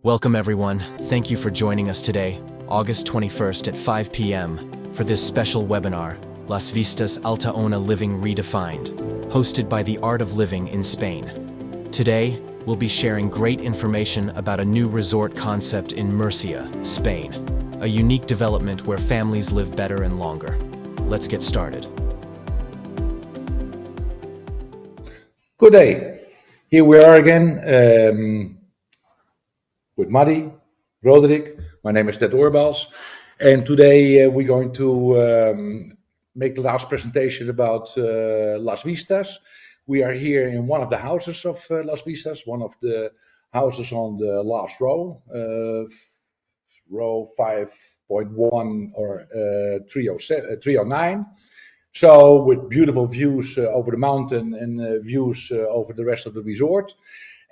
Welcome everyone, thank you for joining us today, August 21st at 5 p.m. for this special webinar, Las Vistas Altaona Living Redefined, hosted by the Art of Living in Spain. Today, we'll be sharing great information about a new resort concept in Murcia, Spain, a unique development where families live better and longer. Let's get started. Good day. Here we are again with Muddy, Roderick. My name is Ted Oorbals, and today we're going to make the last presentation about Las Vistas. We are here in one of the houses of Las Vistas, one of the houses on the last row, row 5.1 or 309. So with beautiful views over the mountain and views over the rest of the resort.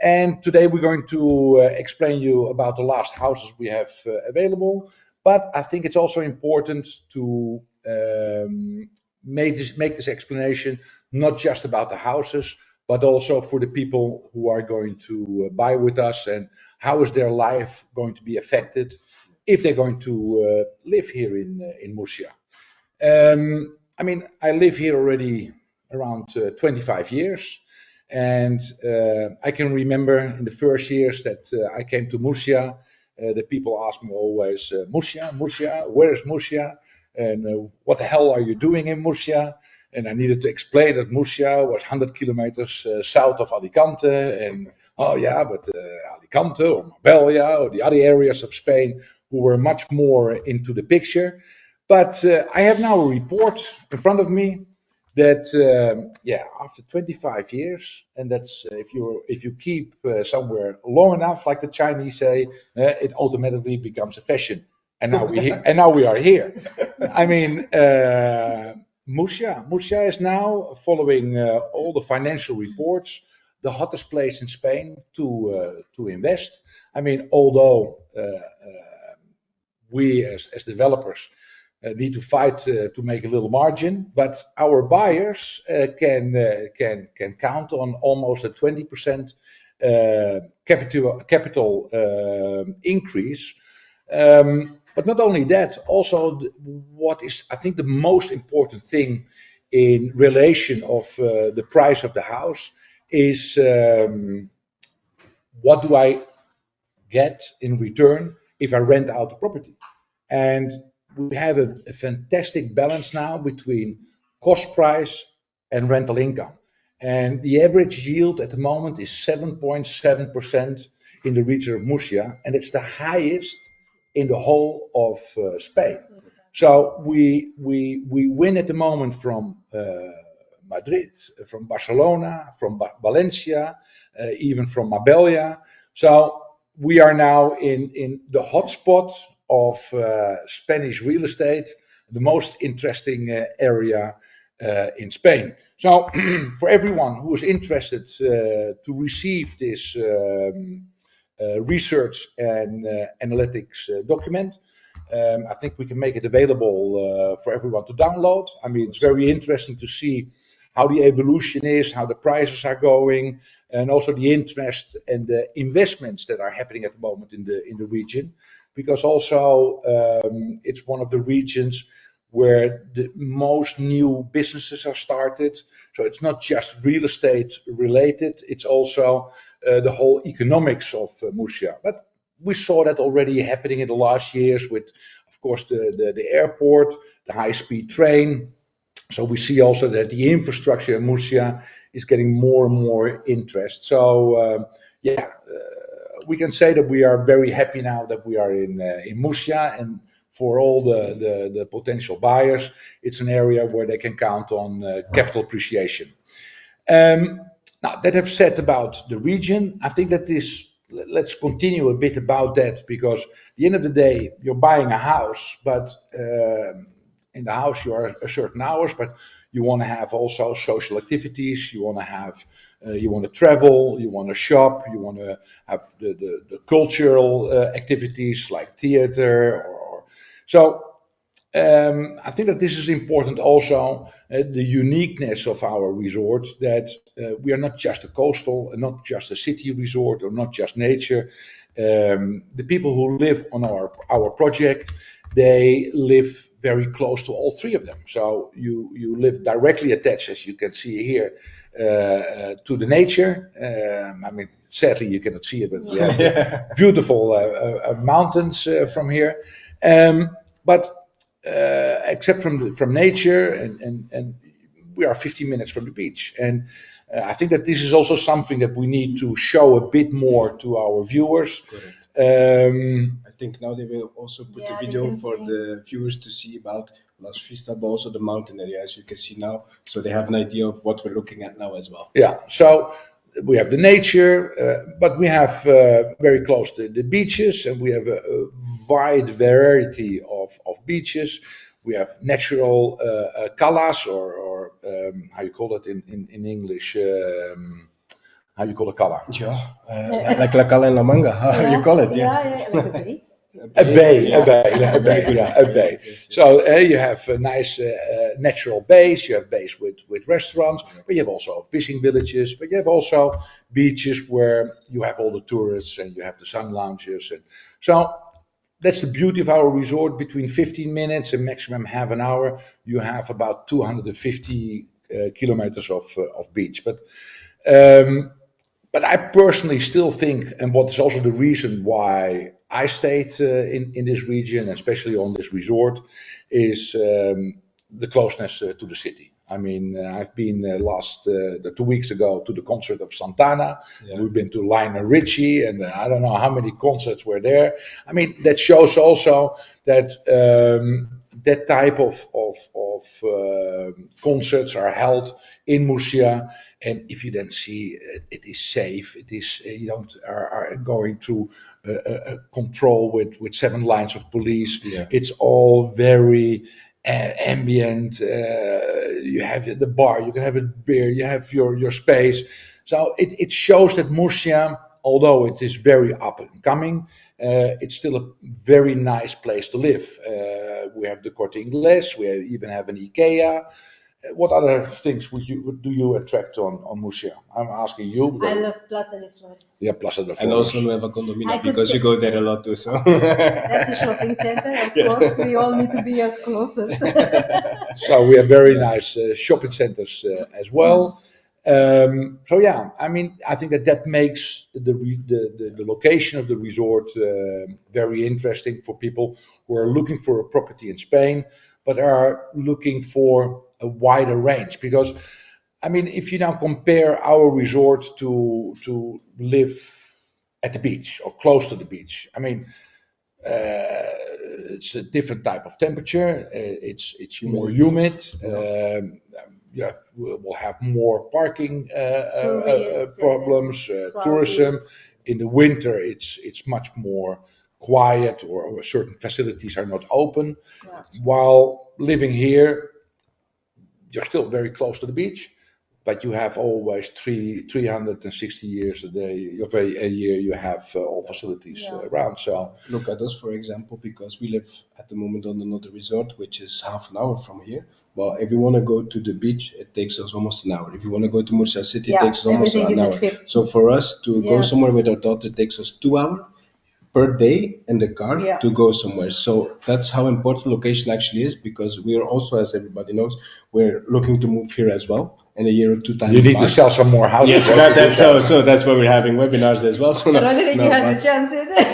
And today we're going to explain you about the last houses we have available. But I think it's also important to make this explanation not just about the houses, but also for the people who are going to buy with us and how is their life going to be affected if they're going to live here in Murcia. I mean, I live here already around 25 years. And I can remember in the first years that I came to Murcia, the people asked me always, Murcia, where is Murcia? And what the hell are you doing in Murcia? And I needed to explain that Murcia was 100 kilometers south of Alicante. And oh yeah, but Alicante or Marbella or the other areas of Spain who were much more into the picture. But I have now a report in front of me that after 25 years, and that's if you keep somewhere long enough, like the Chinese say, it automatically becomes a fashion. And now we are here. I mean, Murcia is now following all the financial reports, the hottest place in Spain to invest. I mean, although we as developers need to fight to make a little margin, but our buyers can count on almost a 20% capital increase. But not only that, also what is I think the most important thing in relation of the price of the house is what do I get in return if I rent out the property. And we have a fantastic balance now between cost price and rental income. And the average yield at the moment is 7.7% in the region of Murcia, and it's the highest in the whole of Spain. So we win at the moment from Madrid, from Barcelona, from Valencia, even from Marbella. So we are now in the hotspot of Spanish real estate, the most interesting area in Spain. So for everyone who is interested to receive this research and analytics document, I think we can make it available for everyone to download. I mean, it's very interesting to see how the evolution is, how the prices are going, and also the interest and the investments that are happening at the moment in the region. Because also it's one of the regions where the most new businesses are started. So it's not just real estate related, it's also the whole economics of Murcia. But we saw that already happening in the last years with, of course, the airport, the high-speed train. So we see also that the infrastructure in Murcia is getting more and more interest. So we can say that we are very happy now that we are in Murcia, and for all the potential buyers, it's an area where they can count on capital appreciation. Now that I've said about the region, I think that let's continue a bit about that, because at the end of the day, you're buying a house, but in the house you are at certain hours, but you want to have also social activities, you want to have you want to travel, you want to shop, you want to have the cultural activities like theater. So I think that this is important also, the uniqueness of our resort, that we are not just a coastal and not just a city resort or not just nature. The people who live on our project, they live very close to all three of them. So you live directly attached, as you can see here, to the nature. I mean, sadly you cannot see it, but we have beautiful mountains from here. But except from nature, and we are 15 minutes from the beach. And I think that this is also something that we need to show a bit more to our viewers. Correct. Um, I think now they will also put the video for the viewers to see about Las Vistas, but also the mountain area, as you can see now. So they have an idea of what we're looking at now as well. Yeah, so we have the nature, but we have very close to the beaches, and we have a wide variety of beaches. We have natural calas, or how you call it in English. How you call a cala? Yeah, like La Cala and La Manga, how you call it? Yeah, like a bay. A bay. So you have nice natural bays. You have bays with restaurants, but you have also fishing villages. But you have also beaches where you have all the tourists and you have the sun lounges. And so that's the beauty of our resort. Between 15 minutes and maximum half an hour, you have about 250 kilometers of beach. But I personally still think, and what is also the reason why I stayed in this region, especially on this resort, is the closeness to the city. I mean, I've been 2 weeks ago to the concert of Santana. Yeah. We've been to Lionel Richie, and I don't know how many concerts were there. I mean, that shows also that that type of concerts are held in Murcia. And if you then see it is safe, it is you don't are going through control with 7 lines of police. Yeah. It's all very ambient. You have the bar, you can have a beer, you have your space. So it shows that Murcia, although it is very up and coming, it's still a very nice place to live. We have the Corte Inglés, we even have an IKEA. What other things do you attract on Murcia? I'm asking you. I love Plaza de Flores. Yeah, Plaza de Flores. And also Nueva Condomina, because you go there a lot too. So that's a shopping center, of course. We all need to be as close as. So we have very nice shopping centers as well. So yeah, I mean, I think that makes the location of the resort very interesting for people who are looking for a property in Spain, but are looking for a wider range. Because, I mean, if you now compare our resort to live at the beach or close to the beach, I mean, it's a different type of temperature. It's more humid. We'll have more parking problems, tourism. In the winter, it's much more quiet, or certain facilities are not open. Yeah. While living here, you're still very close to the beach, but you have always 360 years a year you have all facilities around. So look at us, for example, because we live at the moment on another resort, which is half an hour from here. Well, if you want to go to the beach, it takes us almost an hour. If you want to go to Murcia City, it takes us almost an hour. So for us to go somewhere with our daughter, it takes us 2 hours per day in the car to go somewhere. So that's how important location actually is, because we are also, as everybody knows, we're looking to move here as well in a year or 2 time. You need to sell some more houses. Yes, so that's why we're having webinars as well. So you had the chance.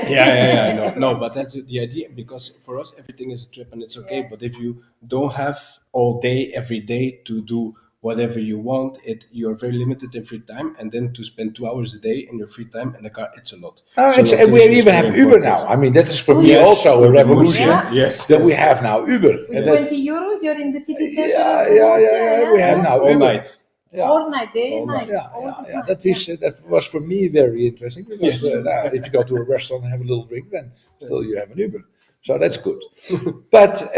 Yeah, no, but that's the idea, because for us everything is a trip and it's okay. But if you don't have all day every day to do whatever you want, you're very limited in free time, and then to spend 2 hours a day in your free time in the car, it's a lot. And we even have Uber now. I mean, that is for me also a revolution that we have now Uber. With 20 euros, you're in the city center. Yeah. We have now all Uber. Night. Yeah. All night, day and night. Yeah. That was for me very interesting, because if you go to a restaurant and have a little drink, then still you have an Uber. So that's good. But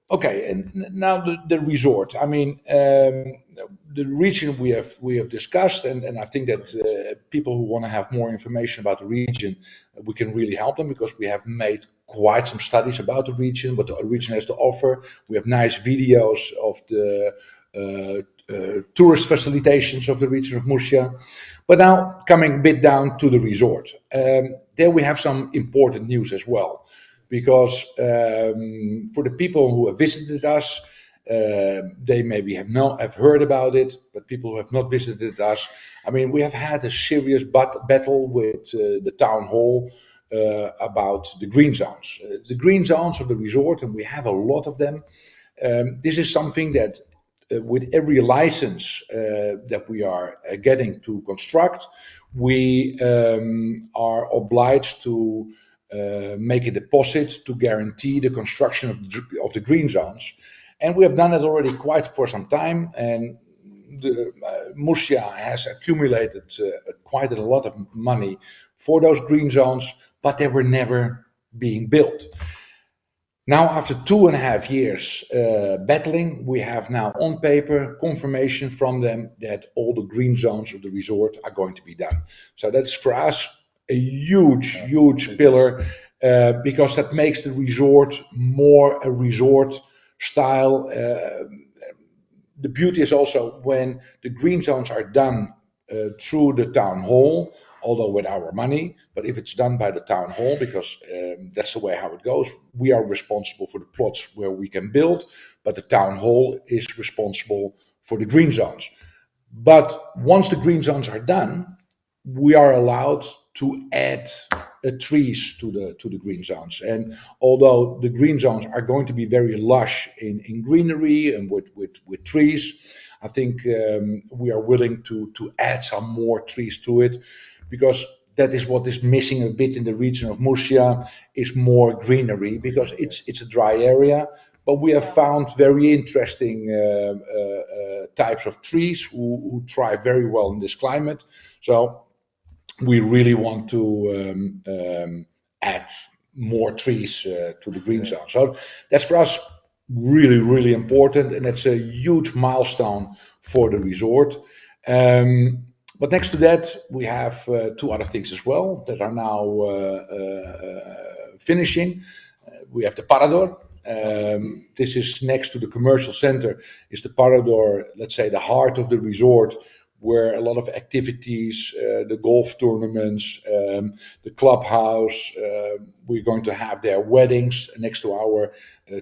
okay, and now the resort. I mean, the region we have discussed, and I think that people who want to have more information about the region, we can really help them, because we have made quite some studies about the region, what the region has to offer. We have nice videos of the tourist facilitations of the region of Murcia. But now coming a bit down to the resort. There we have some important news as well, because for the people who have visited us, they maybe have heard about it, but people who have not visited us, I mean, we have had a serious battle with the town hall about the green zones. The green zones of the resort, and we have a lot of them. This is something that with every license that we are getting to construct, we are obliged to make a deposit to guarantee the construction of the green zones. And we have done it already quite for some time, and Murcia has accumulated quite a lot of money for those green zones, but they were never being built. Now, after 2.5 years battling, we have now on paper confirmation from them that all the green zones of the resort are going to be done. So that's for us a huge pillar, because that makes the resort more a resort style. The beauty is also when the green zones are done through the town hall, although with our money, but if it's done by the town hall, because that's the way how it goes, we are responsible for the plots where we can build, but the town hall is responsible for the green zones. But once the green zones are done, we are allowed to add trees to the green zones. And although the green zones are going to be very lush in greenery and with trees, I think we are willing to add some more trees to it, because that is what is missing a bit in the region of Murcia, is more greenery, because it's a dry area. But we have found very interesting types of trees who thrive very well in this climate. So we really want to add more trees to the green zone. So that's for us really important, and it's a huge milestone for the resort. But next to that, we have 2 other things as well that are now finishing. We have the Parador. This is next to the commercial center, is the Parador, let's say the heart of the resort, where a lot of activities, the golf tournaments, the clubhouse, we're going to have their weddings next to our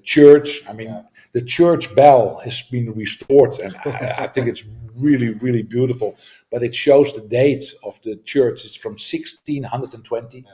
church. I mean, the church bell has been restored, and I think it's really beautiful. But it shows the date of the church. It's from 1620.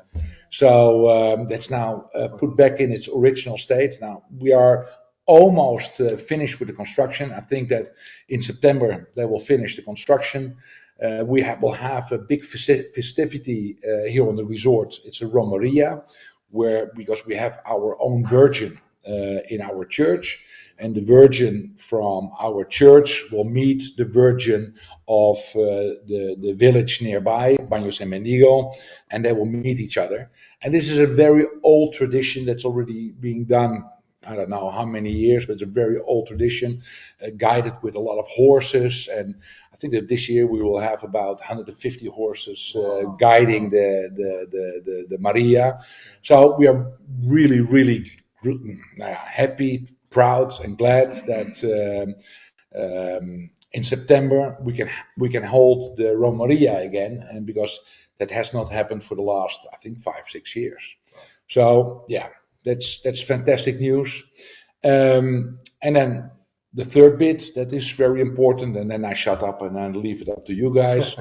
So that's now put back in its original state. Now we are almost finished with the construction. I think that in September they will finish the construction. Will have a big festivity here on the resort. It's a Romeria, because we have our own Virgin in our church, and the Virgin from our church will meet the Virgin of the village nearby, Baños and Mendigo, and they will meet each other. And this is a very old tradition that's already being done. I don't know how many years, but it's a very old tradition, guided with a lot of horses. And I think that this year we will have about 150 horses guiding the Maria. So we are really happy, proud, and glad that in September we can hold the Romeria again, and because that has not happened for the last, I think, 5-6 years. So yeah. That's fantastic news. And then the third bit that is very important, and then I shut up and then leave it up to you guys,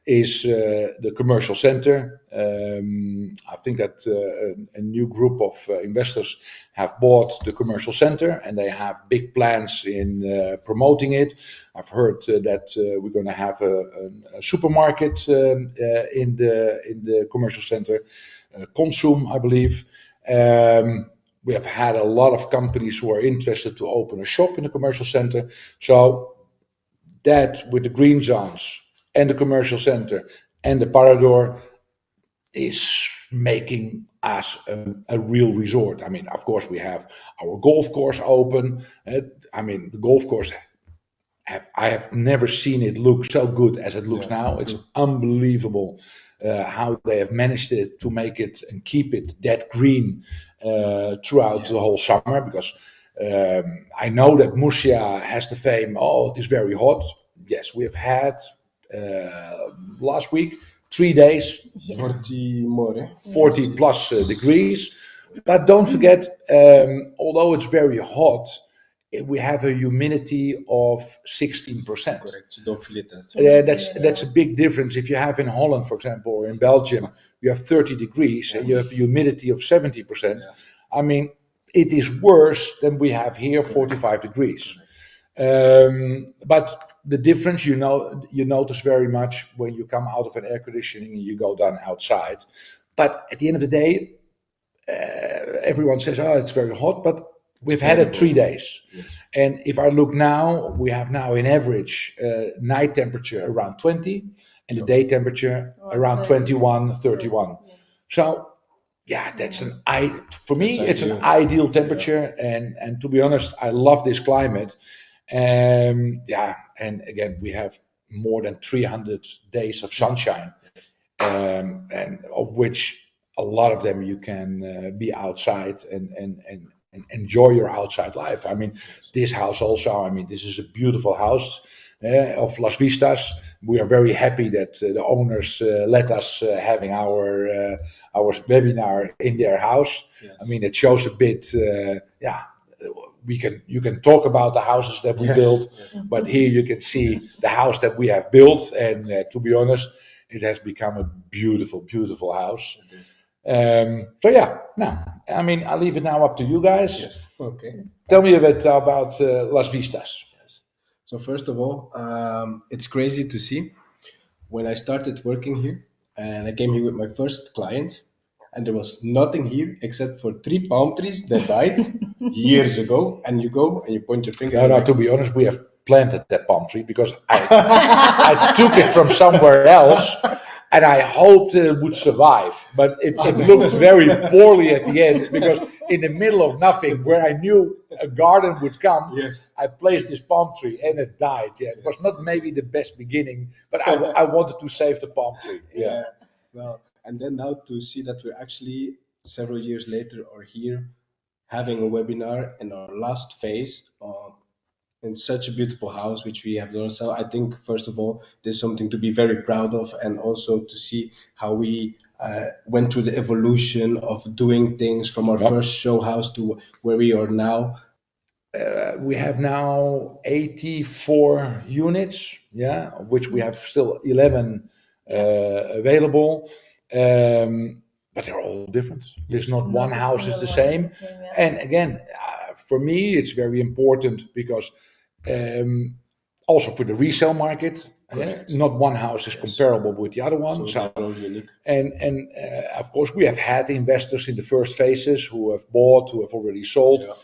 is the commercial center. I think that a new group of investors have bought the commercial center, and they have big plans in promoting it. I've heard that we're going to have a supermarket in the commercial center, Consum, I believe. We have had a lot of companies who are interested to open a shop in the commercial center. So that with the green zones and the commercial center and the Parador is making us a real resort. I mean, of course, we have our golf course open. I mean, the golf course, I have never seen it look so good as it looks now. It's unbelievable how they have managed it to make it and keep it that green throughout the whole summer, because I know that Murcia has the fame, oh, it is very hot. Yes, we've had last week 3 days 40 more, 40 plus degrees. But don't forget, although it's very hot, we have a humidity of 16%. Correct. You don't feel it. That's a big difference. If you have in Holland, for example, or in Belgium, you have 30 degrees and you have a humidity of 70%. Yeah. I mean, it is worse than we have here, 45 degrees. But the difference, you notice very much when you come out of an air conditioning and you go down outside. But at the end of the day, everyone says, oh, it's very hot, but we've had it 3 days. Yes. And if I look now, we have now in average night temperature around 20 and the day temperature around 21, 31. So yeah, for me, it's an ideal temperature. And to be honest, I love this climate. And again, we have more than 300 days of sunshine, and of which a lot of them you can be outside and enjoy your outside life. I mean, this house also, this is a beautiful house of Las Vistas. We are very happy that the owners let us having our webinar in their house. Yes. I mean, it shows a bit, you can talk about the houses that we built, but here you can see the house that we have built, and to be honest, it has become a beautiful, beautiful house. I'll leave it now up to you guys. Yes. Okay. Tell me a bit about Las Vistas. Yes. So first of all, it's crazy to see when I started working here, and I came here with my first client, and there was nothing here except for 3 palm trees that died years ago. And you go and you point your finger. No, to be honest, we have planted that palm tree because I took it from somewhere else. And I hoped it would survive, but it looked very poorly at the end, because in the middle of nothing, where I knew a garden would come, Yes. I placed this palm tree and it died. Yeah, it was not maybe the best beginning, but I wanted to save the palm tree. Yeah. Well, and then now to see that we're actually several years later are here having a webinar in our last phase in such a beautiful house, which we have done. So I think, first of all, there's something to be very proud of, and also to see how we went through the evolution of doing things from our first show house to where we are now. We have now 84 units, of which we have still 11 available. But they're all different. There's not one house is the same. And again, for me, it's very important because also for the resale market, not one house is comparable with the other one. So unique. And of course, we have had investors in the first phases who have bought, who have already sold. Yeah.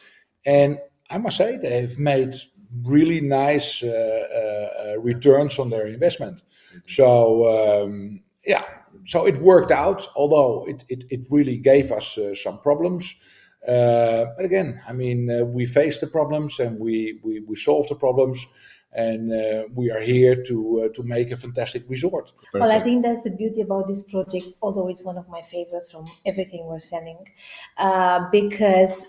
And I must say, they've made really nice returns on their investment. So, so it worked out, although it really gave us some problems. But again, we faced the problems and we solved the problems, and we are here to make a fantastic resort. Perfect. Well, I think that's the beauty about this project, although it's one of my favorites from everything we're selling, because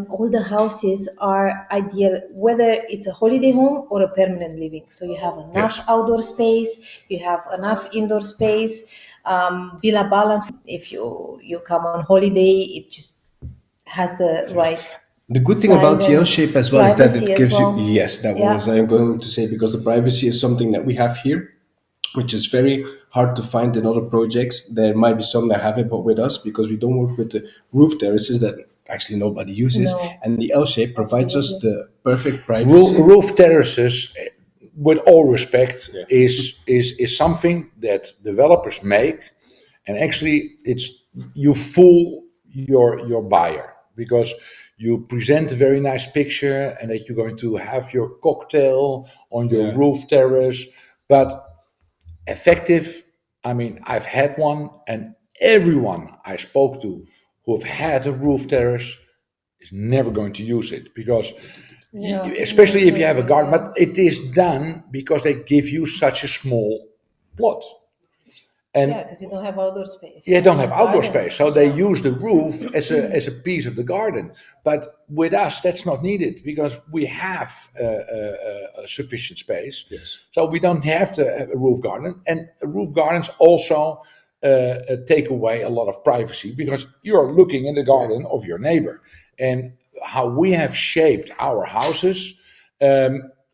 all the houses are ideal, whether it's a holiday home or a permanent living. So you have enough outdoor space, you have enough indoor space, villa balance. If you come on holiday, it just has the right. The good thing about the L shape as well is that it gives you, was I'm going to say, because the privacy is something that we have here, which is very hard to find in other projects. There might be some that have it, but with us, because we don't work with the roof terraces that actually nobody uses, and the L shape provides us the perfect privacy. Roof terraces, with all respect, is something that developers make, and actually you fool your buyer, because you present a very nice picture and that you're going to have your cocktail on your roof terrace, but effective, I've had one, and everyone I spoke to who have had a roof terrace is never going to use it, because especially if you have a garden, but it is done because they give you such a small plot. And yeah, because you don't have outdoor space. you don't have outdoor Garden. space, so they use the roof as a piece of the garden. But with us, that's not needed because we have sufficient space. Yes. So we don't have to have a roof garden, and roof gardens also take away a lot of privacy because you're looking in the garden of your neighbor. And how we have shaped our houses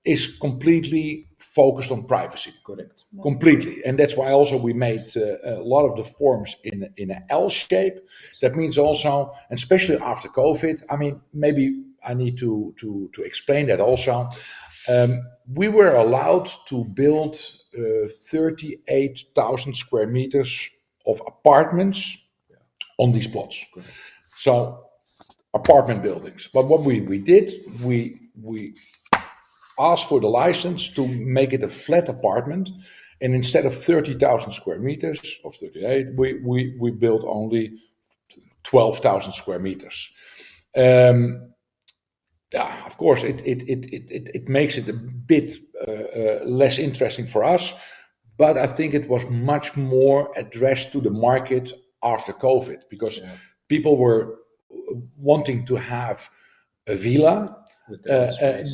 is completely focused on privacy. Correct. Completely, and that's why also we made a lot of the forms in an L shape. That means also, and especially after COVID, I mean, maybe I need to explain that also. We were allowed to build 38,000 square meters of apartments on these plots. Correct. So apartment buildings. But what we did, we asked for the license to make it a flat apartment, and instead of 30,000 square meters of 38, we built only 12,000 square meters. Yeah, of course, it makes it a bit less interesting for us, but I think it was much more addressed to the market after COVID because people were wanting to have a villa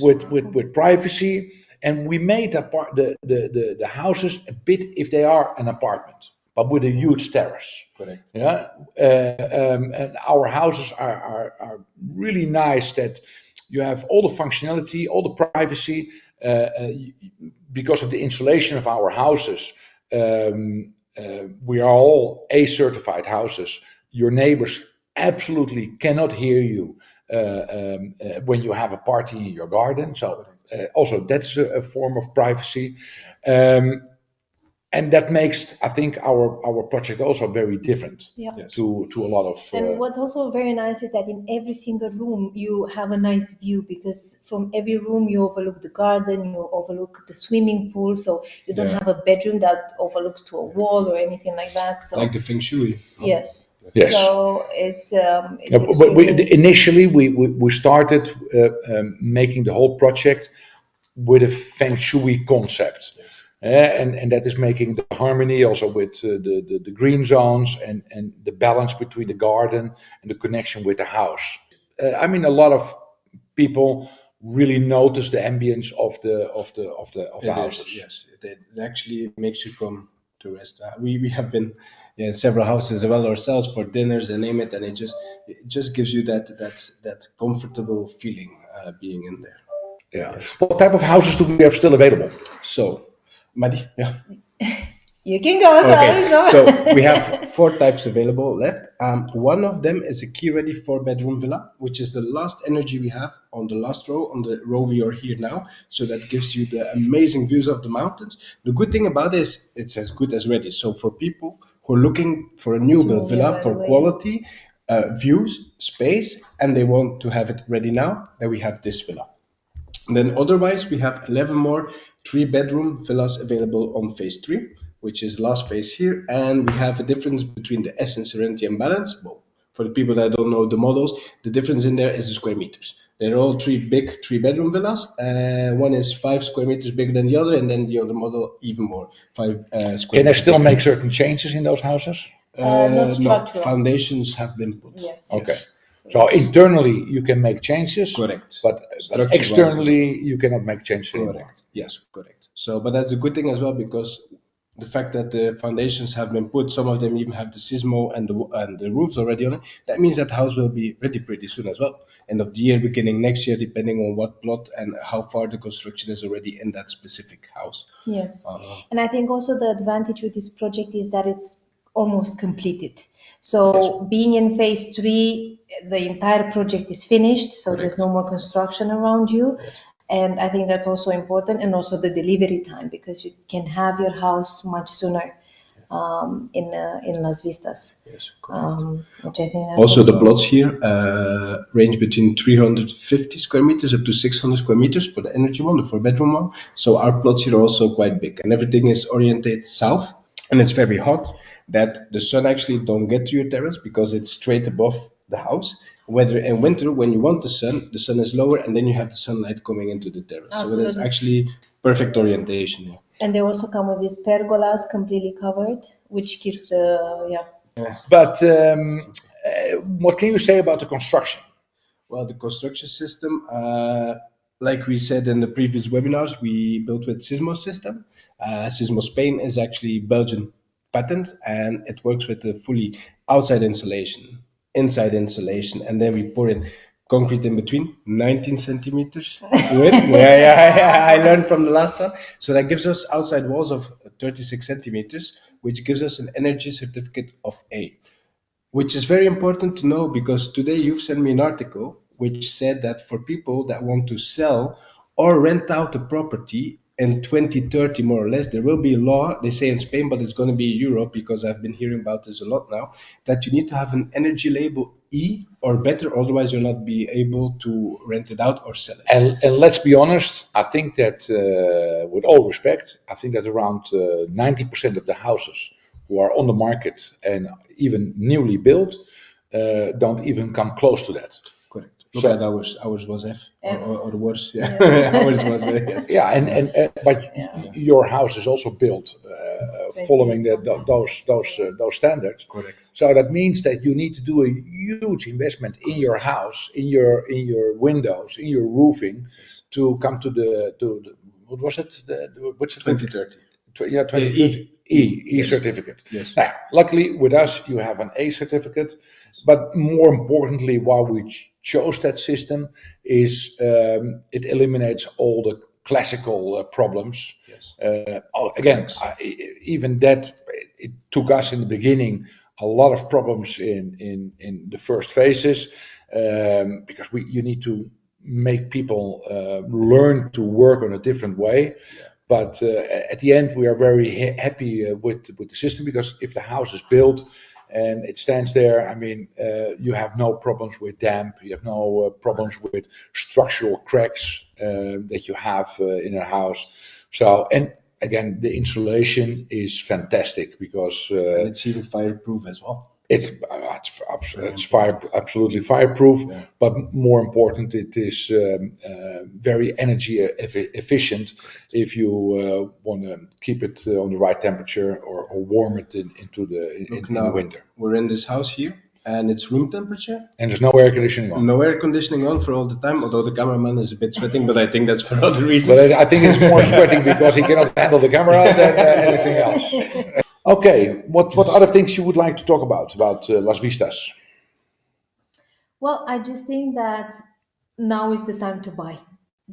with privacy, and we made the houses a bit if they are an apartment, but with a huge terrace. Correct. Yeah, and our houses are really nice that you have all the functionality, all the privacy, because of the insulation of our houses. We are all A certified houses. Your neighbors absolutely cannot hear you when you have a party in your garden. So also that's a form of privacy. And that makes, I think, our project also very different to a lot of. And what's also very nice is that in every single room you have a nice view because from every room you overlook the garden, you overlook the swimming pool, so you don't have a bedroom that overlooks to a wall or anything like that. So like the feng shui. Yes. Yes. So it's initially we started making the whole project with a feng shui concept. And that is making the harmony also with the green zones and the balance between the garden and the connection with the house. I mean, a lot of people really notice the ambience of the houses. Yes, it actually makes you come to rest. We have been in several houses as well ourselves for dinners and name it, and it just gives you that comfortable feeling being in there. Yeah. What type of houses do we have still available? So. Madi, yeah. You can go. Okay. So we have 4 types available left. One of them is a key-ready 4-bedroom villa, which is the last energy we have on the last row, on the row we are here now. So that gives you the amazing views of the mountains. The good thing about it is it's as good as ready. So for people who are looking for a new build villa for quality, views, space, and they want to have it ready now, then we have this villa. And then otherwise, we have 11 more 3-bedroom villas available on phase 3, which is last phase here. And we have a difference between the Essence, Serenity, and Balance. Well, for the people that don't know the models, the difference in there is the square meters. They're all 3 big 3-bedroom villas. One is 5 square meters bigger than the other, and then the other model even more, 5 square. Can I still make certain changes in those houses? Not structural. No, foundations have been put. Yes. Okay. So internally you can make changes, correct. But externally you cannot make changes anymore. Correct. Yes, correct. So, but that's a good thing as well because the fact that the foundations have been put, some of them even have the sismo and the roofs already on it. That means that house will be ready pretty soon as well. End of the year, beginning next year, depending on what plot and how far the construction is already in that specific house. Yes, and I think also the advantage with this project is that it's almost completed. So being in phase 3, the entire project is finished, so there's no more construction around you. And I think that's also important, and also the delivery time, because you can have your house much sooner in Las Vistas. Yes, which I think that's also the plots here range between 350 square meters up to 600 square meters for the energy one, the 4-bedroom one. So our plots here are also quite big, and everything is oriented south, and it's very hot. That the sun actually don't get to your terrace because it's straight above the house. Whether in winter, when you want the sun is lower, and then you have the sunlight coming into the terrace. Absolutely. So that's actually perfect orientation. Yeah. And they also come with these pergolas completely covered which gives the But what can you say about the construction? Well, the construction system, like we said in the previous webinars, we built with Sismo system. Sismo Spain is actually Belgian patent, and it works with the fully outside insulation, inside insulation, and then we pour in concrete in between, 19 centimeters width. I learned from the last one. So that gives us outside walls of 36 centimeters, which gives us an energy certificate of A, which is very important to know, because today you've sent me an article which said that for people that want to sell or rent out a property in 2030, more or less, there will be a law, they say in Spain, but it's going to be Europe, because I've been hearing about this a lot now, that you need to have an energy label E or better, otherwise you'll not be able to rent it out or sell it. And let's be honest, I think that, with all respect, I think that around 90% of the houses who are on the market and even newly built don't even come close to that. Correct. Look at ours. Ours was F. Or worse. Yeah. Ours was yes. Yeah, but your house is also built following those standards. Correct. So that means that you need to do a huge investment in your house, in your windows, in your roofing, to come to the what was it? What's it? 2030. Yeah, 2030. E certificate. Yes. Now, luckily with us, you have an A certificate, but more importantly, why we chose that system is it eliminates all the classical problems. Yes. Again, even that, it took us in the beginning a lot of problems in the first phases, because you need to make people learn to work on a different way. Yeah. But at the end, we are very happy with the system, because if the house is built and it stands there, I mean, you have no problems with damp, you have no problems with structural cracks that you have in a house. So, and again, the insulation is fantastic, because and it's even fireproof as well. It's absolutely fireproof, yeah. But more important, it is very energy efficient if you want to keep it on the right temperature or warm it in the winter. We're in this house here, and it's room temperature. And there's no air conditioning on. No air conditioning on for all the time, although the cameraman is a bit sweating, but I think that's for other reasons. But I think it's more sweating because he cannot handle the camera than anything else. Okay, what other things you would like to talk about Las Vistas? Well, I just think that now is the time to buy,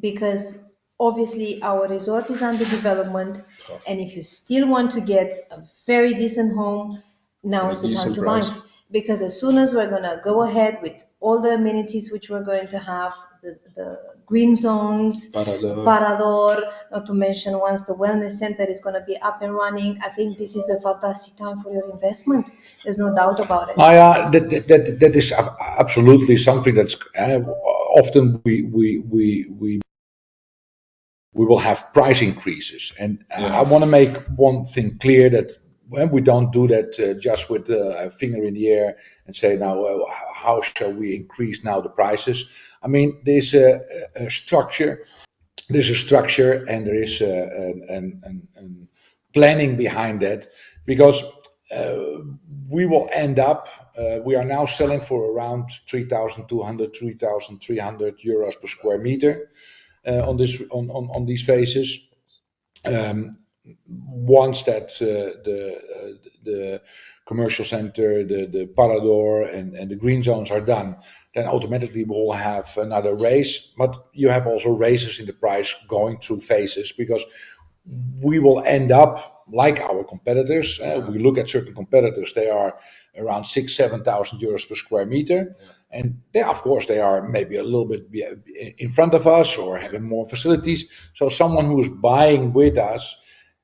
because obviously our resort is under development, and if you still want to get a very decent home, now is the time to buy. Because as soon as we're going to go ahead with all the amenities which we're going to have, the green zones, Parador, not to mention once the wellness center is going to be up and running, I think this is a fantastic time for your investment. There's no doubt about it. That is absolutely something that's often we will have price increases. And I want to make one thing clear, that when we don't do that just with a finger in the air and say, now, how shall we increase now the prices? I mean, there's a structure. There's a structure, and there is an planning behind that, because we will end up. We are now selling for around 3,200, 3,300 euros per square meter on these phases. Once that the commercial center, the Parador, and the green zones are done, then automatically we'll have another raise. But you have also raises in the price going through phases, because we will end up like our competitors. We look at certain competitors; they are around 6,000-7,000 euros per square meter. And they, of course, they are maybe a little bit in front of us or having more facilities. So someone who is buying with us,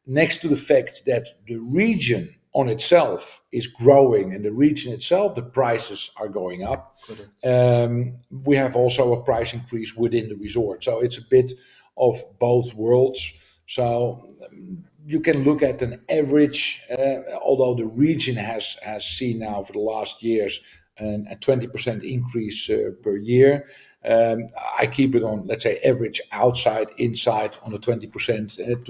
next to the fact that the region on itself is growing, and the region itself, the prices are going up. We have also a price increase within the resort. So it's a bit of both worlds. So you can look at an average, although the region has seen now for the last years and a 20% increase per year. I keep it on, let's say, average outside, inside on the 20%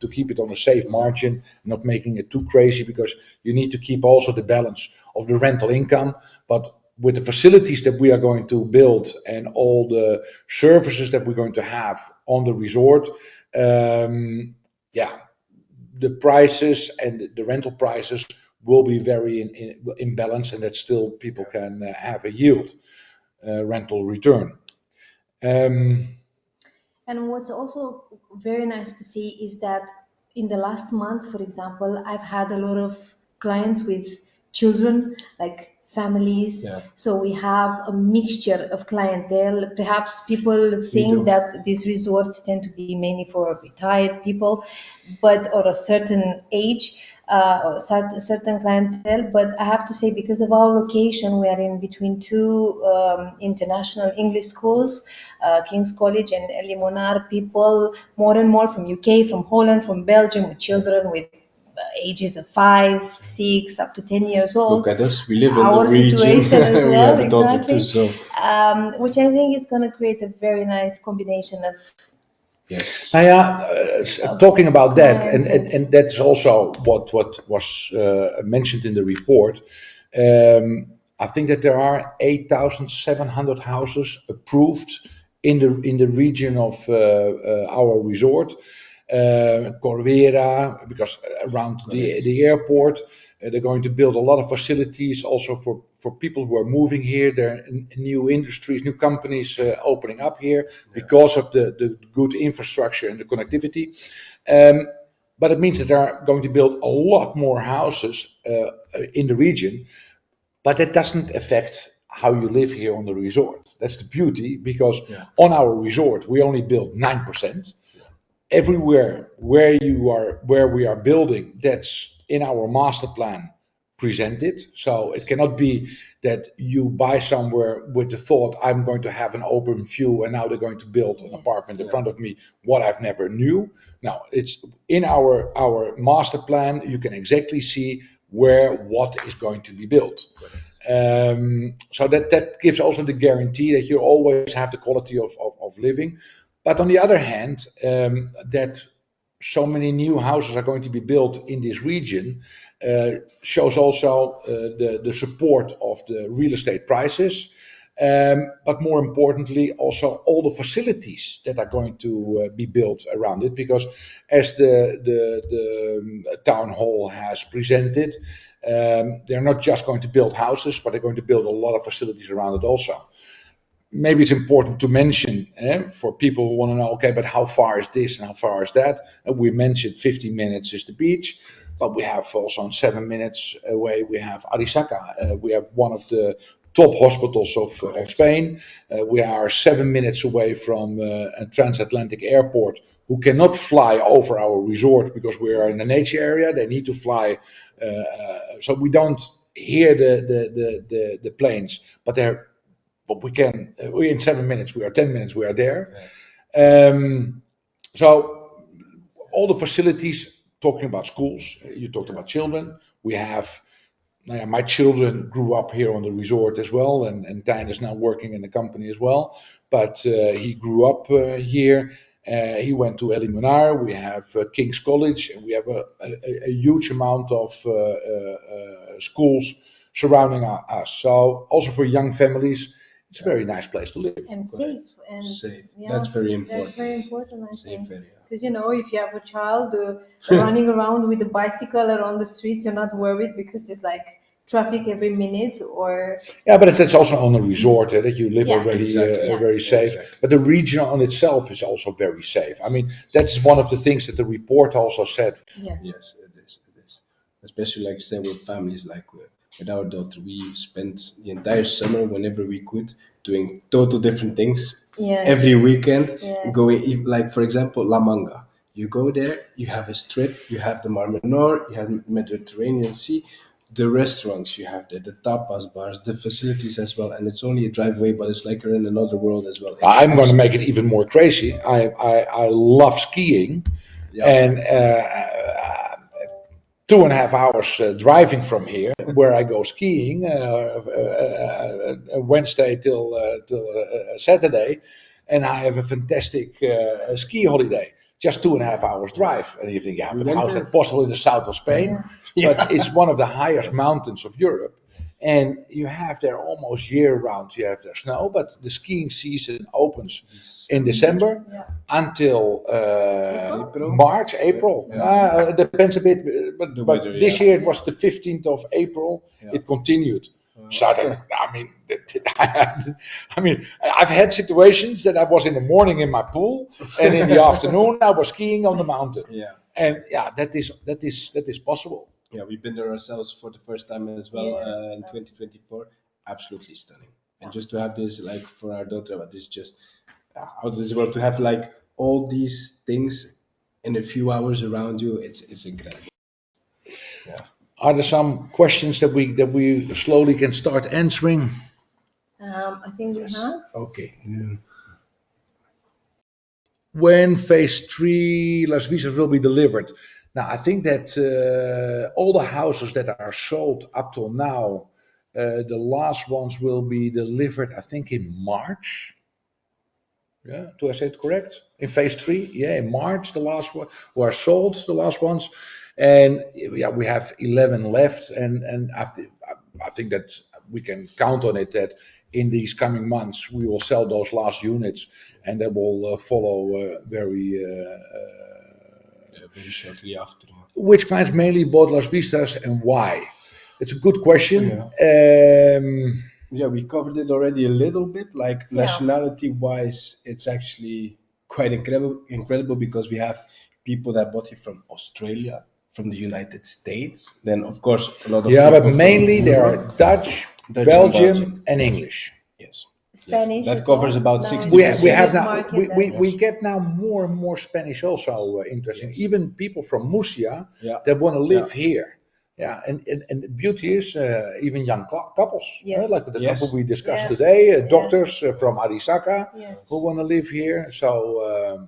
to keep it on a safe margin, not making it too crazy, because you need to keep also the balance of the rental income. But with the facilities that we are going to build and all the services that we're going to have on the resort, the prices and the rental prices will be very in balance, and that still people can have a yield rental return. And what's also very nice to see is that in the last month, for example, I've had a lot of clients with children, like families. Yeah. So we have a mixture of clientele. Perhaps people think that these resorts tend to be mainly for retired people, but or a certain age, or certain clientele. But I have to say, because of our location, we are in between two international English schools, King's College and Limonar. People more and more from UK, from Holland, from Belgium, with children with ages of 5, 6, up to 10 years old. Look at us, we live in Our the region. situation as We well, have a daughter too, so. which I think is going to create a very nice combination of. Yes. Talking about that, and that's also what was mentioned in the report. I think that there are 8,700 houses approved in the region of our resort. Corvera, because around the airport, they're going to build a lot of facilities also for people who are moving here. There are new industries, new companies opening up here because of the good infrastructure and the connectivity. But it means that they are going to build a lot more houses in the region, but that doesn't affect how you live here on the resort. That's the beauty, because on our resort we only build 9%. Everywhere where we are building, that's in our master plan presented. So it cannot be that you buy somewhere with the thought, I'm going to have an open view, and now they're going to build an apartment in front of me, what I've never knew. Now, it's in our master plan, you can exactly see where what is going to be built. So that gives also the guarantee that you always have the quality of living. But on the other hand, that so many new houses are going to be built in this region shows also the support of the real estate prices. But more importantly, also all the facilities that are going to be built around it, because as the town hall has presented, they're not just going to build houses, but they're going to build a lot of facilities around it also. Maybe it's important to mention for people who want to know, okay, but how far is this and how far is that? We mentioned 15 minutes is the beach, but we have also 7 minutes away, we have Arisaca. We have one of the top hospitals of Spain. We are 7 minutes away from a transatlantic airport, who cannot fly over our resort because we are in a nature area. They need to fly, so we don't hear the planes, but we can. We're in 7 minutes. We are 10 minutes. We are there. So all the facilities. Talking about schools, you talked about children. We have. My children grew up here on the resort as well, and Tijn is now working in the company as well. But he grew up here. He went to Limonar. We have King's College, and we have a huge amount of schools surrounding us. So also for young families, it's a very nice place to live. And safe. And safe. Yeah, that's very important. That's very important, I think. Area. Because, if you have a child running around with a bicycle around the streets, you're not worried because there's like traffic every minute or... Yeah, but it's also on a resort that you live already very safe. Exactly. But the region on itself is also very safe. I mean, that's one of the things that the report also said. Yes, it is. Especially, like you said, with families, like with our daughter, we spent the entire summer, whenever we could, doing total different things. Every weekend, going, like for example, La Manga. You go there, you have a strip, you have the Mar Menor, you have the Mediterranean Sea, the restaurants you have there, the tapas bars, the facilities as well, and it's only a drive away, but it's like you're in another world as well. I'm going to make it even more crazy. I love skiing, and 2.5 hours driving from here, where I go skiing Wednesday till Saturday, and I have a fantastic ski holiday. Just 2.5 hours drive, and you think, yeah, but how is that possible in the south of Spain? Yeah. But it's one of the highest mountains of Europe, and you have there almost year-round. You have there snow, but the skiing season opens in December until March, April. It depends a bit, but this year it was the 15th of April. It continued. So I mean, I've had situations that I was in the morning in my pool, and in the afternoon I was skiing on the mountain. Yeah, and that is possible. Yeah, we've been there ourselves for the first time as well in 2024. Absolutely stunning. And just to have this, like, for our daughter, but this is just out of this world, to have like all these things in a few hours around you. It's incredible. Yeah. Are there some questions that we slowly can start answering? I think we have. Okay. Yeah. When phase 3 Las Vistas will be delivered? Now, I think that all the houses that are sold up till now, the last ones will be delivered, I think, in March. Yeah, do I say it correct? In phase 3, in March, the last one were sold, the last ones, and we have 11 left, and I think that we can count on it that in these coming months we will sell those last units, and that will follow very shortly after. Which clients mainly bought Las Vistas and why? It's a good question. We covered it already a little bit. Like nationality-wise, it's actually quite incredible because we have people that bought it from Australia, from the United States. Then, of course, a lot of but mainly there are Dutch, Belgium, and English. Yes. Spanish. That covers about 60%. We get now more and more Spanish also interesting. Yes. Even people from Murcia that want to live here. Yeah, and the beauty is even young couples, like the couple we discussed today, doctors from Arisaka who want to live here. So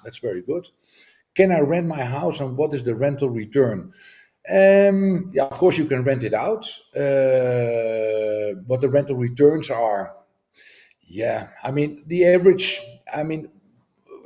that's very good. Can I rent my house, and what is the rental return? Of course you can rent it out. What the rental returns are, I mean the average. I mean,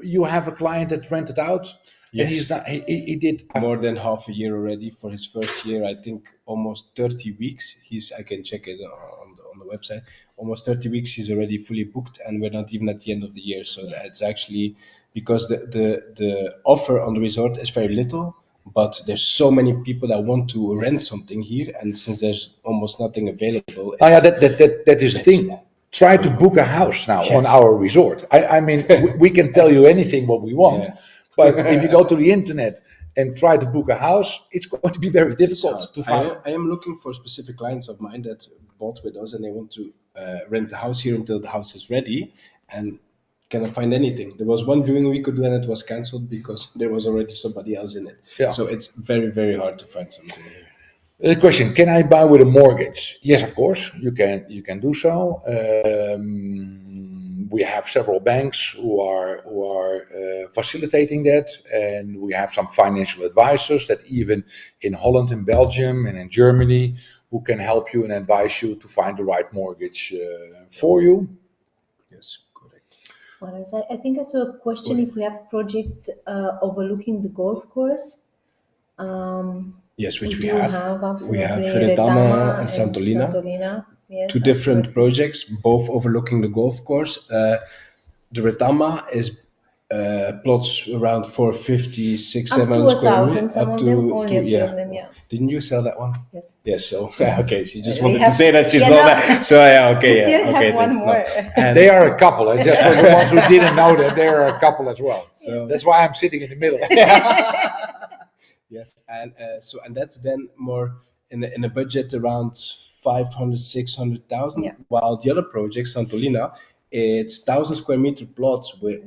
you have a client that rented out. Yes. And he did more than half a year already for his first year. I think almost 30 weeks. I can check it on the website. Almost 30 weeks. He's already fully booked, and we're not even at the end of the year. So that's actually because the offer on the resort is very little, but there's so many people that want to rent something here, and since there's almost nothing available. That is the thing. Try to book a house now on our resort. I mean, we can tell you anything what we want. Yeah. But if you go to the internet and try to book a house, it's going to be very difficult to find. I am looking for specific clients of mine that bought with us and they want to rent the house here until the house is ready, and cannot find anything. There was one viewing we could do and it was cancelled because there was already somebody else in it. Yeah. So it's very, very hard to find something here. The question: can I buy with a mortgage? Yes, of course, you can do so. We have several banks who are facilitating that, and we have some financial advisors that even in Holland, in Belgium, and in Germany, who can help you and advise you to find the right mortgage for you. Yes, correct. Well, I think I saw a question if we have projects overlooking the golf course. Yes, which we have. We have Retama and Santolina. Yes, two different projects, both overlooking the golf course. The Retama is plots around 450, 700 square meters. Some of them, only a few of them, Didn't you sell that one? Yes. Yes, so, okay, she just wanted to say that she sold that. So, we still have one more. And they are a couple, just for the ones who didn't know that, they are a couple as well. So that's why I'm sitting in the middle. Yes, and that's then more in a budget around 500, 600,000. While the other project, Santolina, it's 1,000 square meter plots with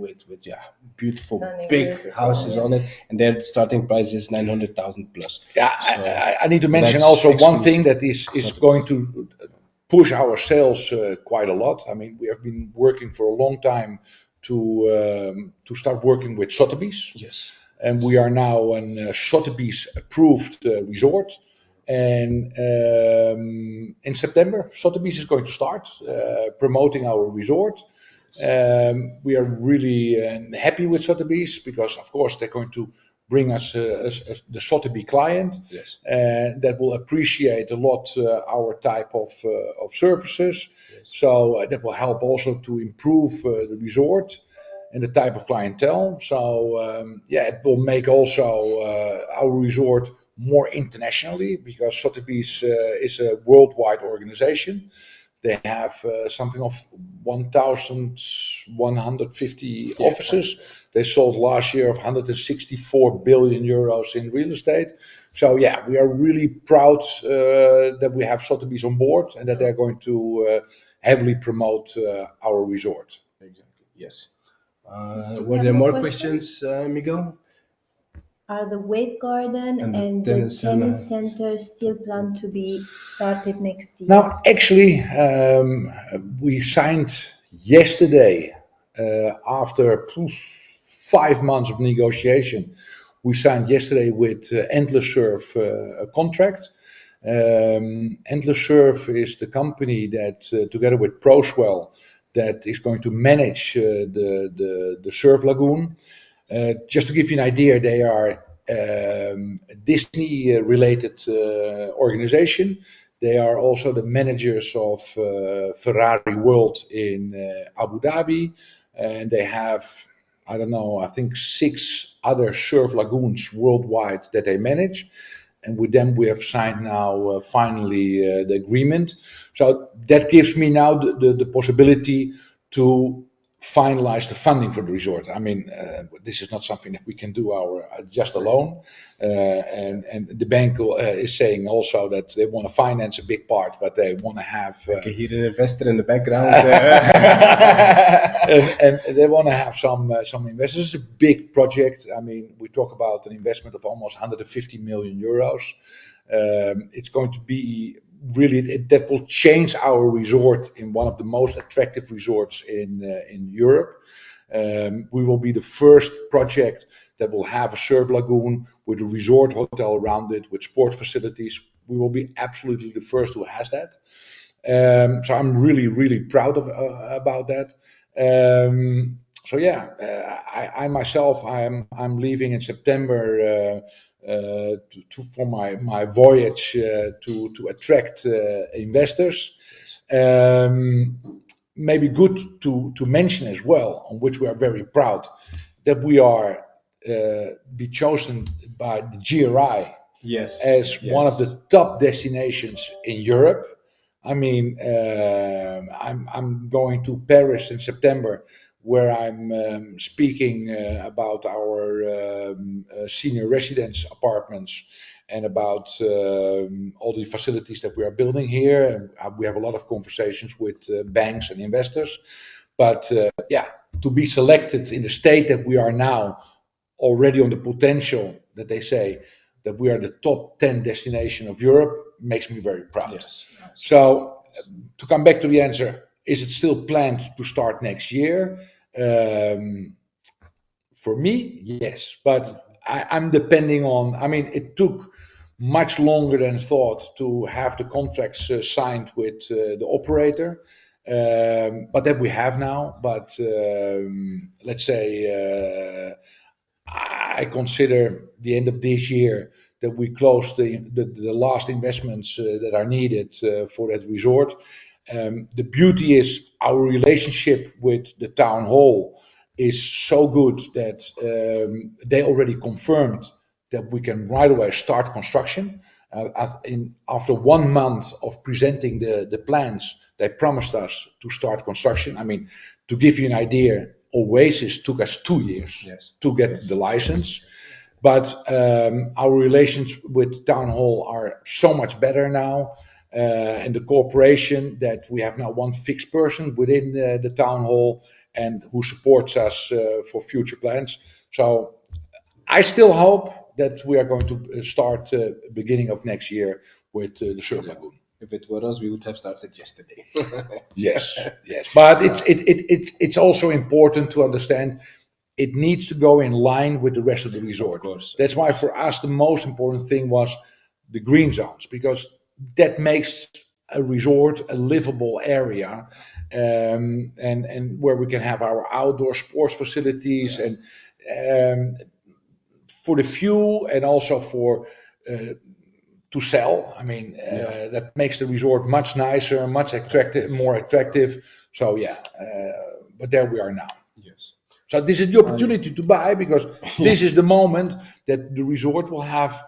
beautiful big houses on it, and their starting price is 900,000 plus. Yeah, so I need to mention also one thing that is going to push our sales quite a lot. I mean, we have been working for a long time to start working with Sotheby's. Yes. and we are now an Sotheby's approved resort. And in September, Sotheby's is going to start promoting our resort. We are really happy with Sotheby's because, of course, they're going to bring us the Sotheby client that will appreciate a lot our type of services. Yes. So that will help also to improve the resort and the type of clientele. So it will make also our resort more internationally because Sotheby's is a worldwide organization. They have something of 1,150 offices. They sold last year of 164 billion euros in real estate. So we are really proud that we have Sotheby's on board and that they're going to heavily promote our resort. Exactly. Yes. Were there more questions, Miguel? Are the Wave Garden and the tennis center still planned to be started next year? Now, actually, we signed yesterday, after 5 months of negotiation, we signed yesterday with Endless Surf a contract. Endless Surf is the company that, together with Proswell, that is going to manage the surf lagoon. Just to give you an idea, they are a Disney-related organization. They are also the managers of Ferrari World in Abu Dhabi, and they have, I think 6 other surf lagoons worldwide that they manage. And with them, we have signed now finally the agreement. So that gives me now the possibility to finalize the funding for the resort. I mean, this is not something that we can do just alone. And the bank is saying also that they want to finance a big part, but they want to have... I can hear an investor in the background. and they want to have some investors. It's a big project. I mean, we talk about an investment of almost 150 million euros. It's going to be really, that will change our resort in one of the most attractive resorts in Europe. We will be the first project that will have a surf lagoon with a resort hotel around it, with sport facilities. We will be absolutely the first who has that. So I'm really, really proud about that. I myself, I'm leaving in September for my voyage to attract investors. Maybe good to mention as well, on which we are very proud, that we are be chosen by the GRI as one of the top destinations in Europe. I mean, I'm going to Paris in September, where I'm speaking about our senior residence apartments and about all the facilities that we are building here. And we have a lot of conversations with banks and investors. But to be selected in the state that we are now, already on the potential that they say that we are the top 10 destination of Europe, makes me very proud. Yes. So to come back to the answer, is it still planned to start next year? For me, yes, but I'm depending on, I mean, it took much longer than thought to have the contracts signed with the operator, but that we have now. But let's say I consider the end of this year that we close the last investments that are needed for that resort. The beauty is our relationship with the town hall is so good that they already confirmed that we can right away start construction. After 1 month of presenting the plans, they promised us to start construction. I mean, to give you an idea, Oasis took us 2 years to get the license. But our relations with town hall are so much better now. And the cooperation that we have now one fixed person within the town hall and who supports us for future plans. So I still hope that we are going to start beginning of next year with the surf lagoon. If it were us, we would have started yesterday. Yes. But it's also important to understand it needs to go in line with the rest of the resort. Of course. That's why for us the most important thing was the green zones, because that makes a resort a livable area, and where we can have our outdoor sports facilities, and for the few, and also for to sell. I mean, that makes the resort much nicer, much more attractive. So but there we are now. Yes. So this is the opportunity to buy, because this is the moment that the resort will have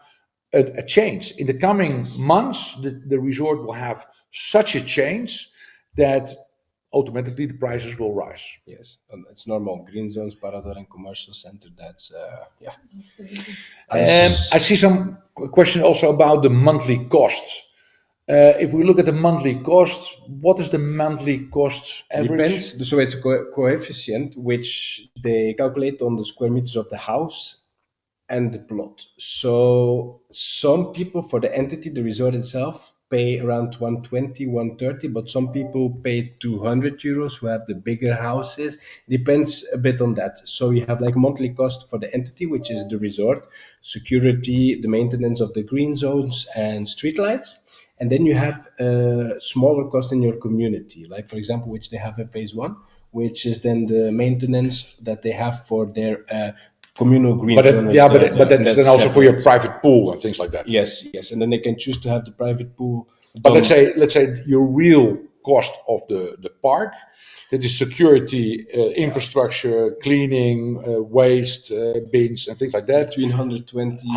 a change. In the coming months, the resort will have such a change that automatically the prices will rise. Yes, and it's normal. Green zones, Parador, and commercial center. That's Absolutely. I see some question also about the monthly costs. If we look at the monthly cost, what is the monthly cost average? Depends. So it's a coefficient which they calculate on the square meters of the house and the plot. So some people, for the entity, the resort itself, pay around 120, 130, but some people pay 200 euros who have the bigger houses. Depends a bit on that. So you have like monthly cost for the entity, which is the resort, security, the maintenance of the green zones and street lights. And then you have a smaller cost in your community, like for example, which they have in phase 1, which is then the maintenance that they have for their communal green zone. But that's then also for your private pool and things like that. Yes, and then they can choose to have the private pool. But let's say your real cost of the park, that is security, infrastructure, cleaning, waste, bins and things like that. Between 120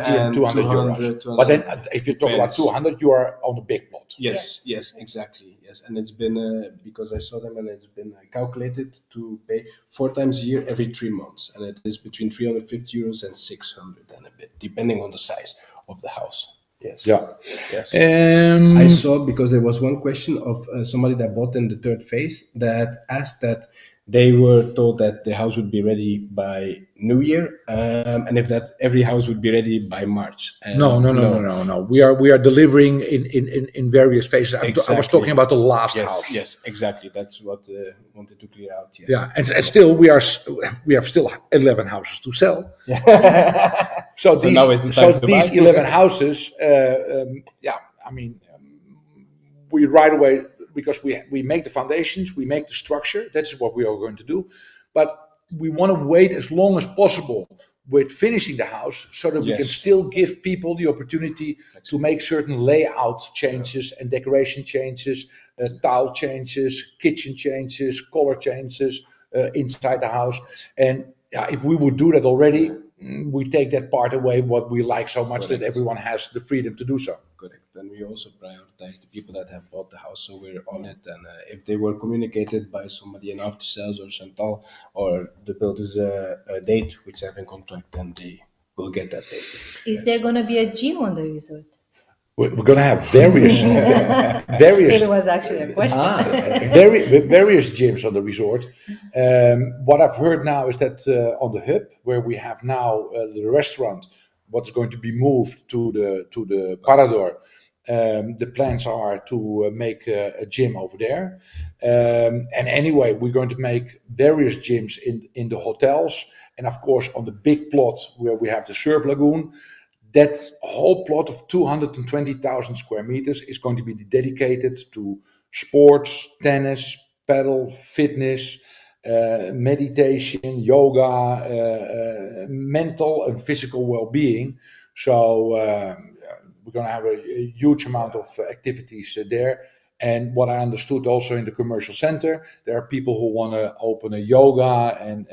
and 200 euros. But then if you talk about 200, you are on the big plot. Yes, exactly. Yes, and it's been because I saw them, and it's been calculated to pay 4 times a year every 3 months, and it is between 350 euros and 600 and a bit, depending on the size of the house. Yes. Yeah. Yes. I saw, because there was one question of somebody that bought in the third phase that asked that they were told that the house would be ready by New Year, and if that every house would be ready by March. No. We are delivering in various phases. Exactly. I was talking about the last house. Yes, exactly. That's what I wanted to clear out. Yes. Yeah, and still we have still 11 houses to sell. So now is the time to these buy. 11 houses, we right away, because we make the foundations, we make the structure. That's what we are going to do. But we want to wait as long as possible with finishing the house, so that we can still give people the opportunity to make certain layout changes and decoration changes, tile changes, kitchen changes, color changes inside the house. And if we would do that already, we take that part away, what we like so much, that everyone has the freedom to do so. Correct. And we also prioritize the people that have bought the house, so we're on it. And if they were communicated by somebody in after sales or Chantal, or the builder's a date which they have in contract, then they will get that date. Is there going to be a gym on the resort? We're going to have various. It was actually a question. Various gyms on the resort. What I've heard now is that on the hub, where we have now the restaurant, what's going to be moved to the Parador, the plans are to make a gym over there. And anyway, we're going to make various gyms in the hotels, and of course on the big plot where we have the surf lagoon. That whole plot of 220,000 square meters is going to be dedicated to sports, tennis, paddle, fitness, meditation, yoga, mental and physical well-being. So we're going to have a huge amount of activities there. And what I understood also in the commercial center, there are people who want to open a yoga and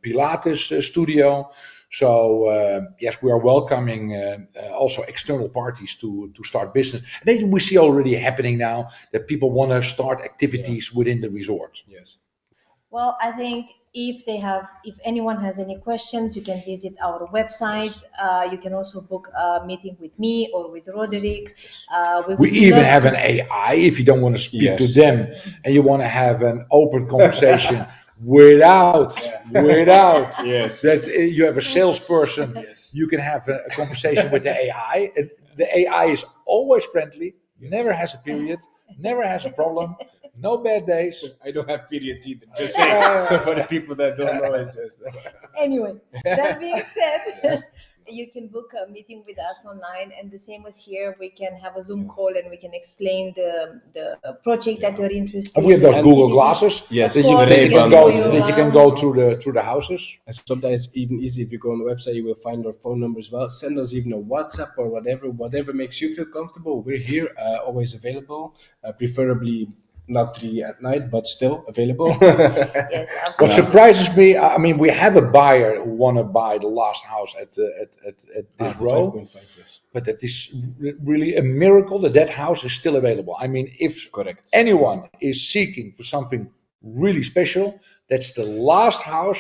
Pilates studio. So yes, we are welcoming also external parties to start business. And then we see already happening now that people want to start activities within the resort. Yes. Well, I think if anyone has any questions, you can visit our website. You can also book a meeting with me or with Roderick. We even have an AI if you don't want to speak to them and you want to have an open conversation without that you have a salesperson. You can have a conversation with the AI. And the AI is always friendly, never has a period, never has a problem, No bad days. I don't have periods either. Just saying. So for the people that don't know, it's just. Anyway, that being said, you can book a meeting with us online, and the same as here, we can have a Zoom call and we can explain the project that you're interested in. And we have those Google glasses. Yes, that you can go through the houses. And sometimes even easy if you go on the website, you will find our phone number as well. Send us even a WhatsApp or whatever makes you feel comfortable. We're here, always available, preferably not 3 at night, but still available. Yes, absolutely. What surprises me, I mean, we have a buyer who want to buy the last house at this row, 5.5 years. but that is really a miracle that house is still available. I mean, if Correct. anyone is seeking for something really special, that's the last house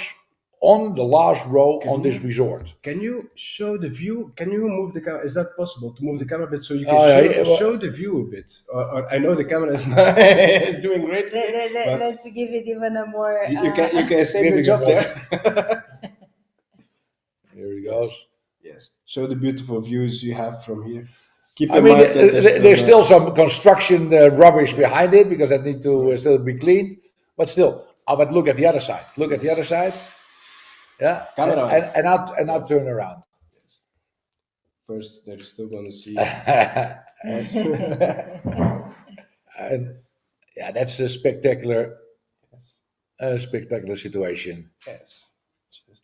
on the last row on this resort. Can you show the view? Can you move the camera? Is that possible to move the camera a bit so you can show the view a bit? Or I know the camera is is doing great. Let's give it even a more. You can save your job there. Here he goes. Yes. Show the beautiful views you have from here. Keep I in mean, mind that there's still some construction rubbish behind it because that need to still be cleaned. But still, but look at the other side. Look at the other side. Yeah, and now turn around. Yes. First, they're still going to see. And yeah, that's a spectacular situation. Yes, just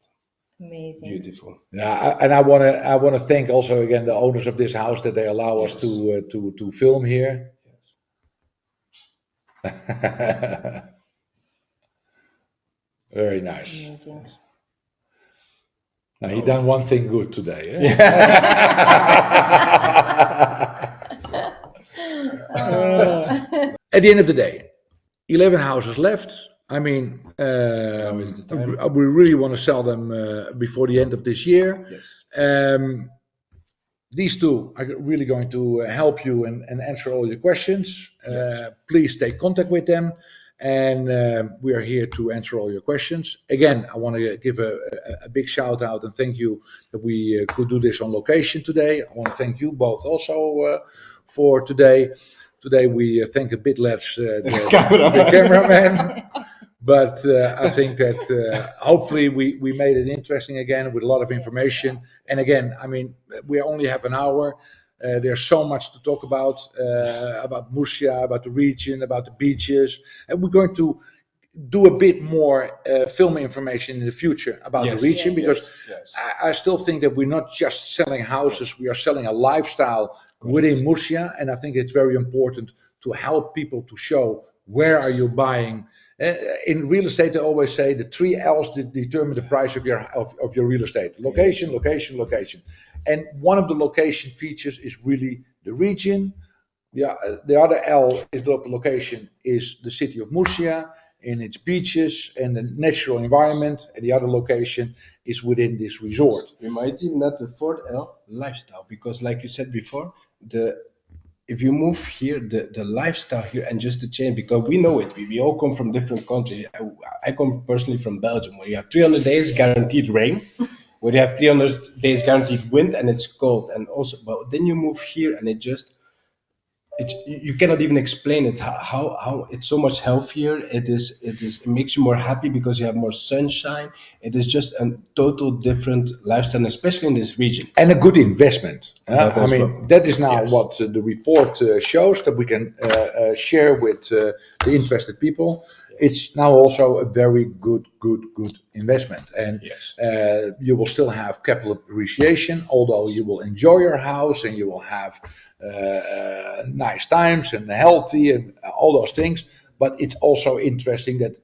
amazing, beautiful. Yeah, and I want to thank also again the owners of this house that they allow us to film here. Yes. Very nice. amazing. Now, he done one thing good today. Eh? At the end of the day, 11 houses left. I mean, Now is the time. we really want to sell them before the end of this year. Yes. These two are really going to help you and answer all your questions. Please take contact with them. And we are here to answer all your questions. Again, I want to give a big shout out and thank you that we could do this on location today. I want to thank you both also for today. Today we thank a bit less the cameraman. But I think that hopefully we made it interesting again with a lot of information. And again, I mean, we only have an hour. There's so much to talk about Murcia, about the region, about the beaches. And we're going to do a bit more film information in the future about the region because I still think that we're not just selling houses, we are selling a lifestyle within Murcia. And I think it's very important to help people to show where are you buying. In real estate, they always say the 3 L's determine the price of your real estate. Location, location, location. And one of the location features is really the region. The other L is the location is the city of Murcia and its beaches and the natural environment. And the other location is within this resort. We might even add the 4th L, lifestyle, because like you said before, if you move here, the lifestyle here and just the change, because we know it, we all come from different countries. I come personally from Belgium, where you have 300 days guaranteed rain, where you have 300 days guaranteed wind and it's cold. And also, but then you move here and you cannot even explain it, how it's so much healthier. It makes you more happy because you have more sunshine. It is just a total different lifestyle, especially in this region. And a good investment. I mean, well. that is now what the report shows that we can share with the interested people. It's now also a very good investment. And you will still have capital appreciation, although you will enjoy your house and you will have nice times and healthy and all those things. But it's also interesting that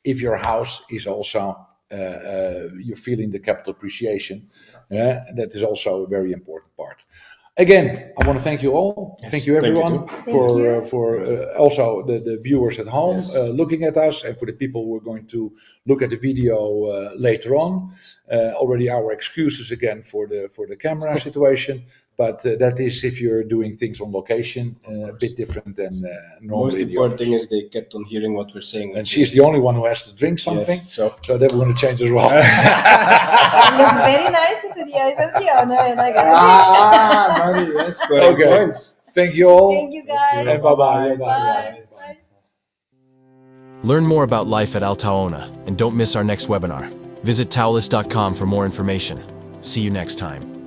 if your house is also you're feeling the capital appreciation, that is also a very important part. Again, I want to thank you all. Yes, thank you everyone for also the viewers at home looking at us, and for the people who are going to look at the video later on. Already our excuses again for the camera situation, but that is if you're doing things on location, a bit different than normally. Most important thing is they kept on hearing what we're saying. And she's the only one who has to drink something, so that we're going to change as well. You look very nice into the eyes of the owner, and I gotta Money, yes, correct points. Thank you all. Thank you guys. And bye-bye. Bye. Bye. Learn more about life at Altaona and don't miss our next webinar. Visit taulis.com for more information. See you next time.